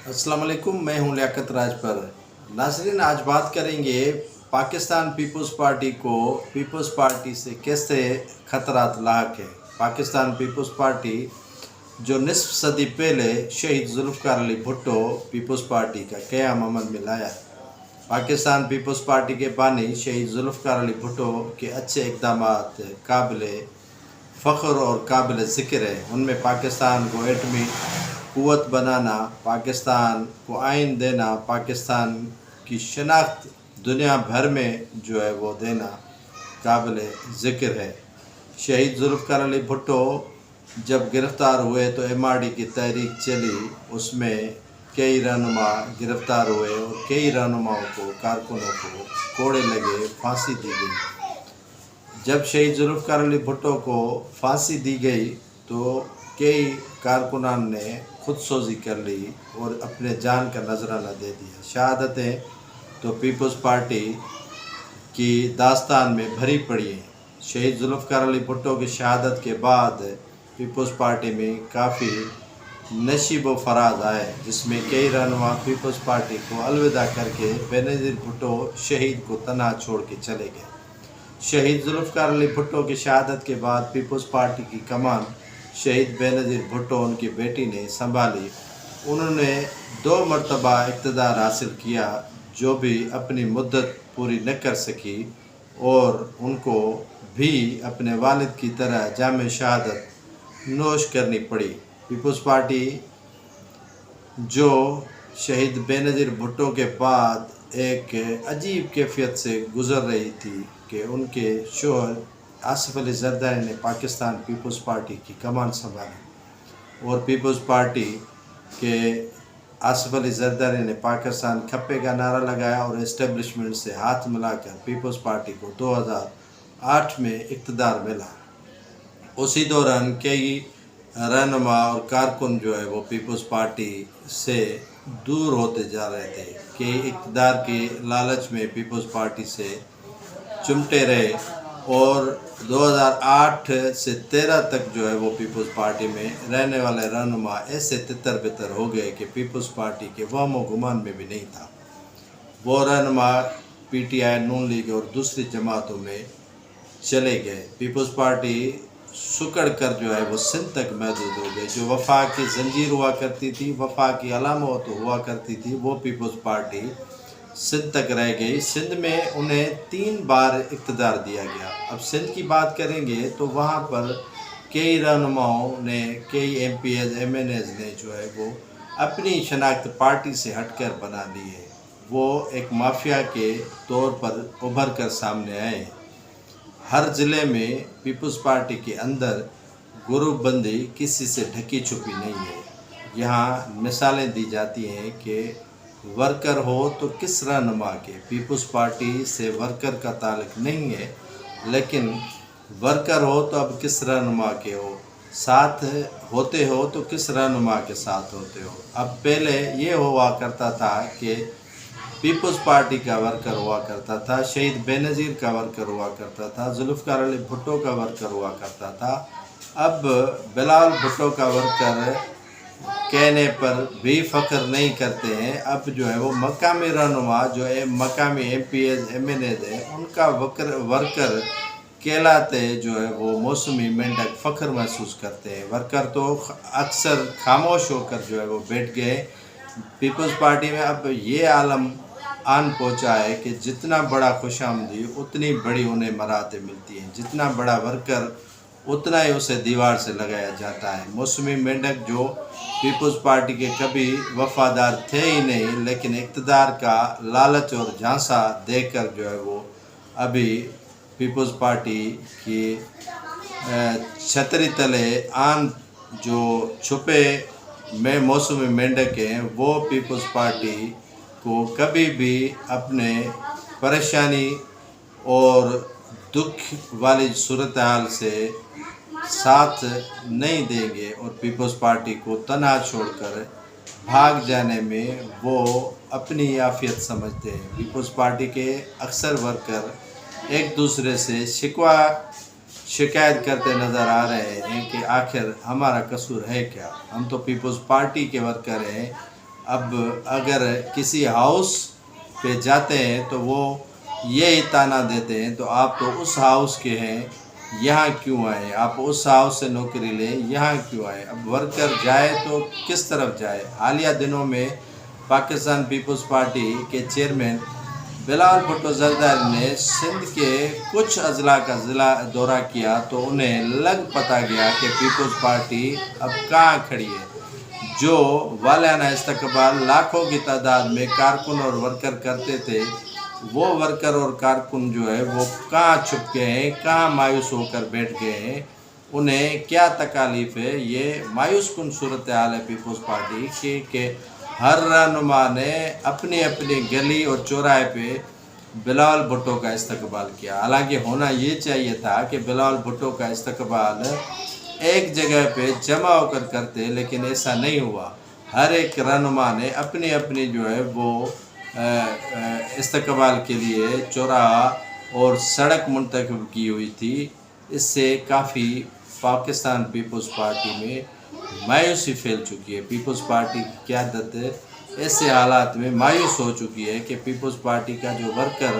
अस्सलाम वालेकुम, मैं हूं लियाकत राज पर। नाज़रीन, आज बात करेंगे पाकिस्तान पीपल्स पार्टी को पीपल्स पार्टी से कैसे ख़तरात लाहक है। पाकिस्तान पीपल्स पार्टी जो निस्फ सदी पहले शहीद जुल्फ़िकार अली भुट्टो पीपल्स पार्टी का क़याम अमल में लाया। पाकिस्तान पीपल्स पार्टी के बानी शहीद जुल्फ़िकार अली भुट्टो के अच्छे इक़दामात काबिल फ़ख्र और काबिल ज़िक्र है। उनमें पाकिस्तान को एटमी क़ुव्वत बनाना, पाकिस्तान को आइन देना, पाकिस्तान की शनाख्त दुनिया भर में जो है वो देना काबिल ज़िक्र है। शहीद जुल्फ़िकार अली भुट्टो जब गिरफ़्तार हुए तो MRD की तहरीक चली, उसमें कई रहनुमा गिरफ़्तार हुए और कई रहनुमाओं को, कारकुनों को कोड़े लगे, फांसी दी गई। जब शहीद जुल्फ़िकार अली भुट्टो को फांसी दी गई तो कई कारकुनान ने खुदसोज़ी कर ली और अपने जान का नजराना दे दिया। शहादतें तो पीपल्स पार्टी की दास्तान में भरी पड़ी हैं। शहीद जुल्फ़िकार अली भुट्टो की शहादत के बाद पीपल्स पार्टी में काफ़ी नशीब व फराज आए, जिसमें कई रहनुमा पीपल्स पार्टी को अलविदा करके बेनज़ीर भुट्टो शहीद को तन्हा छोड़ के चले गए। शहीद जुल्फ़िकार अली भुट्टो की शहादत के बाद पीपल्स पार्टी की कमान शहीद बेनज़ीर भुट्टो उनकी बेटी ने संभाली। उन्होंने 2 मरतबा इक़्तिदार हासिल किया, जो भी अपनी मुद्दत पूरी न कर सकी और उनको भी अपने वालिद की तरह जाम शहादत नोश करनी पड़ी। पीपल्स पार्टी जो शहीद बेनज़ीर भुट्टो के बाद एक अजीब कैफियत से गुज़र रही थी कि उनके शोहर आसिफ अली ज़रदारी ने पाकिस्तान पीपल्स पार्टी की कमान संभाली और पीपल्स पार्टी के आसिफ अली ज़रदारी ने पाकिस्तान खप्पे का नारा लगाया और इस्टेब्लिशमेंट से हाथ मिलाकर पीपल्स पार्टी को 2008 में इक़्तिदार मिला। उसी दौरान कई रहनुमा और कारकुन जो है वो पीपल्स पार्टी से दूर होते जा रहे थे कि इक़्तिदार के लालच में पीपल्स पार्टी से चिमटे रहे और 2008 से 13 तक जो है वो पीपल्स पार्टी में रहने वाले रहनुमा ऐसे तितर बितर हो गए कि पीपल्स पार्टी के वहम व गुमान में भी नहीं था। वो रहनुमा PTI, नून लीग और दूसरी जमातों में चले गए। पीपल्स पार्टी सुकड़ कर जो है वो सिंध तक महदूद हो गई। जो वफा की जंजीर हुआ करती थी, वफा की अलामत हुआ करती थी, वो पीपल्स पार्टी सिंध तक रह गई। सिंध में उन्हें 3 बार इक़्तिदार दिया गया। अब सिंध की बात करेंगे तो वहाँ पर कई रहनुमाओं ने, कई MPs MNAs ने जो है वो अपनी शनाख्त पार्टी से हटकर बना ली है। वो एक माफिया के तौर पर उभर कर सामने आए। हर ज़िले में पीपल्स पार्टी के अंदर ग्रुप बंदी किसी से ढकी छुपी नहीं है। यहाँ मिसालें दी जाती हैं कि वर्कर हो तो किस रहनुमा के, पीपल्स पार्टी से वर्कर का ताल्लुक़ नहीं है, लेकिन वर्कर हो तो अब किस रहनुमा के हो, साथ होते हो तो किस रहनुमा के साथ होते हो। अब पहले ये हुआ करता था कि पीपल्स पार्टी का वर्कर हुआ करता था, शहीद बेनज़ीर का वर्कर हुआ करता था, जुल्फ़िकार अली भुट्टो का वर्कर हुआ करता था। अब बिलावल भुट्टो का वर्कर कहने पर भी फ़ख्र नहीं करते हैं। अब जो है वो मकामी रहनुमा जो है, मकामी MPs MNAs हैं, उनका वर्कर कहलाते जो है वो मौसमी मेंढक फ़ख्र महसूस करते हैं। वर्कर तो अक्सर खामोश होकर जो है वो बैठ गए। पीपल्स पार्टी में अब ये आलम आन पहुँचा है कि जितना बड़ा खुशामदी उतनी बड़ी उन्हें मराते मिलती हैं। जितना बड़ा वर्कर उतना ही उसे दीवार से लगाया जाता है। मौसमी मेंढक जो पीपल्स पार्टी के कभी वफादार थे ही नहीं, लेकिन इक़्तिदार का लालच और झांसा देकर जो है वो अभी पीपल्स पार्टी की छतरी तले आन जो छुपे में मौसमी मेंढक हैं, वो पीपल्स पार्टी को कभी भी अपने परेशानी और दुख वाली सूरत हाल से साथ नहीं देंगे और पीपल्स पार्टी को तन्हा छोड़कर भाग जाने में वो अपनी आफियत समझते हैं। पीपल्स पार्टी के अक्सर वर्कर एक दूसरे से शिकायत करते नज़र आ रहे हैं कि आखिर हमारा कसूर है क्या, हम तो पीपल्स पार्टी के वर्कर हैं, اب اگر کسی ہاؤس پہ جاتے ہیں تو وہ یہی تانا دیتے ہیں تو آپ تو اس ہاؤس کے ہیں، یہاں کیوں آئے؟ آپ اس ہاؤس سے نوکری لیں، یہاں کیوں آئے؟ اب ورکر جائے تو کس طرف جائے؟ حالیہ دنوں میں پاکستان پیپلز پارٹی کے چیئرمین بلاول بھٹو زرداری نے سندھ کے کچھ اضلاع کا دورہ کیا تو انہیں لگ پتہ گیا کہ پیپلز پارٹی اب کہاں کھڑی ہے۔ جو والانہ استقبال لاکھوں کی تعداد میں کارکن اور ورکر کرتے تھے، وہ ورکر اور کارکن جو ہے وہ کہاں چھپ گئے ہیں، کہاں مایوس ہو کر بیٹھ گئے ہیں، انہیں کیا تکالیف ہے؟ یہ مایوس کن صورتحال ہے پیپلز پارٹی کی کہ ہر رہنما نے اپنی اپنی گلی اور چوراہے پہ بلاول بھٹو کا استقبال کیا۔ حالانکہ ہونا یہ چاہیے تھا کہ بلاول بھٹو کا استقبال ایک جگہ پہ جمع ہو کر کرتے، لیکن ایسا نہیں ہوا۔ ہر ایک رہنما نے اپنی اپنی جو ہے وہ استقبال کے لیے چوراہا اور سڑک منتخب کی ہوئی تھی۔ اس سے کافی پاکستان پیپلز پارٹی میں مایوسی پھیل چکی ہے۔ پیپلز پارٹی کی قیادت ایسے حالات میں مایوس ہو چکی ہے کہ پیپلز پارٹی کا جو ورکر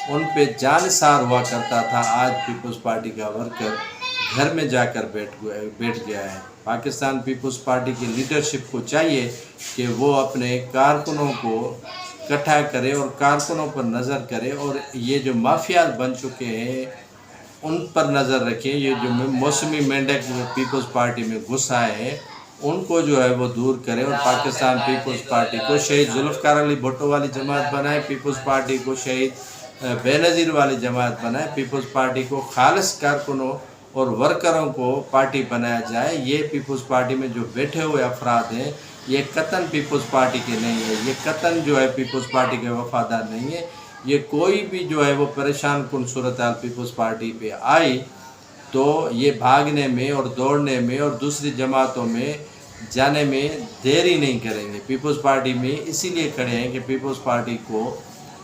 ان پہ جانثار ہوا کرتا تھا، آج پیپلز پارٹی کا ورکر گھر میں جا کر بیٹھ گیا ہے۔ پاکستان پیپلز پارٹی کی لیڈرشپ کو چاہیے کہ وہ اپنے کارکنوں کو اکٹھا کرے اور کارکنوں پر نظر کرے اور یہ جو مافیاز بن چکے ہیں ان پر نظر رکھیں۔ یہ جو موسمی مینڈک پیپلز پارٹی میں گھس آئے ہیں ان کو جو ہے وہ دور کرے اور پاکستان پیپلز پارٹی کو شہید ذوالفقار علی بھٹو والی جماعت بنائے، پیپلز پارٹی کو شہید بے نظیر والی جماعت بنائے، پیپلز پارٹی کو خالص کارکنوں اور ورکروں کو پارٹی بنایا جائے۔ یہ پیپلز پارٹی میں جو بیٹھے ہوئے افراد ہیں یہ قطعاً پیپلز پارٹی کے نہیں ہے، یہ قطعاً جو ہے پیپلز پارٹی کے وفادار نہیں ہے۔ یہ کوئی بھی جو ہے وہ پریشان کن صورتحال پیپلز پارٹی پہ آئی تو یہ بھاگنے میں اور دوڑنے میں اور دوسری جماعتوں میں جانے میں دیری نہیں کریں گے۔ پیپلز پارٹی میں اسی لیے کھڑے ہیں کہ پیپلز پارٹی کو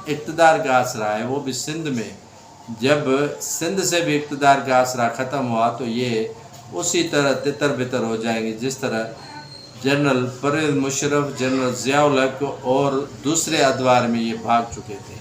اقتدار کا آسرا ہے، وہ بھی سندھ میں۔ جب سندھ سے بھی اقتدار کا آسرا ختم ہوا تو یہ اسی طرح تتر بتر ہو جائیں گے جس طرح جنرل پرویز مشرف، جنرل ضیاء الحق اور دوسرے ادوار میں یہ بھاگ چکے تھے۔